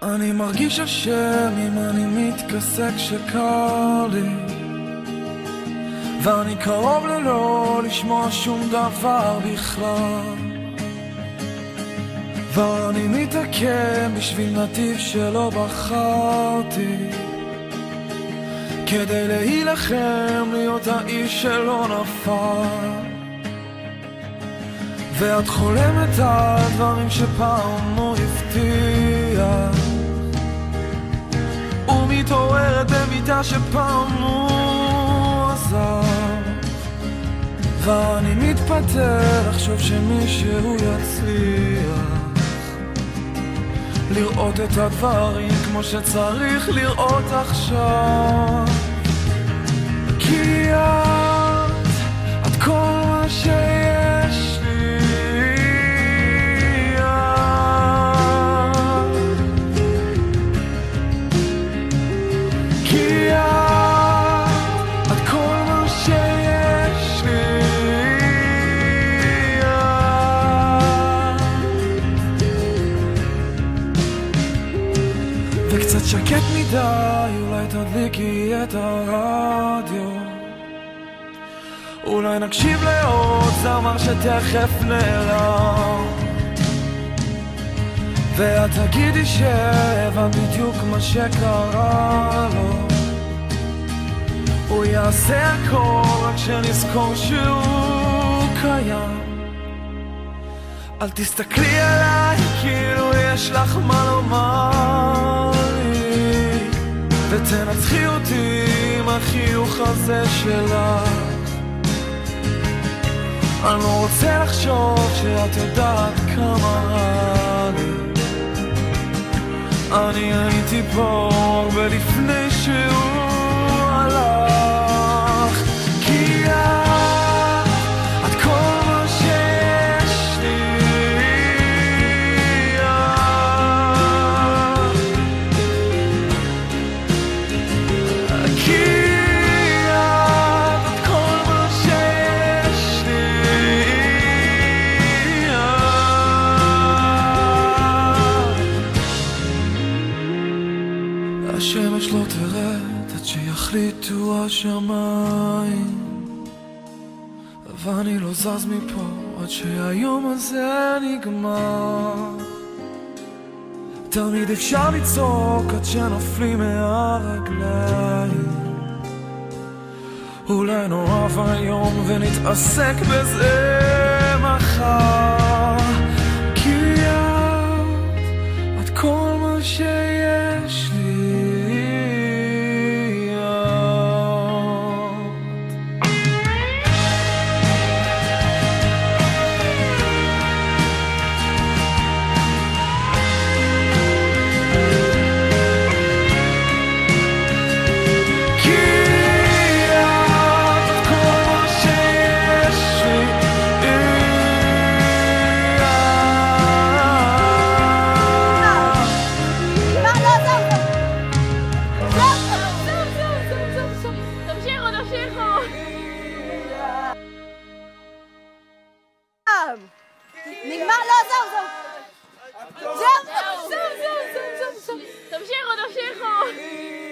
אני מרגיש אשם אם אני מתכסה כשקר לי, ואני קרוב ללא לשמוע שום דבר בכלל, ואני מתעכב בשביל נתיב שלא בחרתי, כדי להילחם להיות האיש שלא נפל. ואת חולמת על דברים שפעם הוא הבטיח, ומתעוררת במיטה שפעם הוא עזב, ואני מתפתח לחשוב שמישהו יצליח לראות את הדברים כמו שצריך לראות עכשיו. כי את כל מה שיש לי, כי את כל מה שיש לי, וקצת שקט מדי, אולי תדליקי את הרדיו, אולי נקשיב לעוד זמר שתכף נעלם, ואת תגידי שהבנת בדיוק מה שקרה לו. הוא יעשה הכל רק שנזכור שהוא קיים. אל תסתכלי עליי כאילו יש לך מה לומר לי, ותנצחי אותי עם החיוך הזה שלך. אני לא רוצה לחשוב שאת יודעת כמה רע לי, אני הייתי פה הרבה לפני שהוא הלך. כי את כל מה שיש לי, כי השמש לא תרד עד שיחליטו השמיים, ואני לא זז מפה עד שהיום הזה נגמר. תמיד אפשר לצעוק עד שנופלים מהרגליים, אולי נאהב היום ונתעסק בזה מחר. כי את כל מה שיש לי, נגמר, לא, זהו. תמשיכו.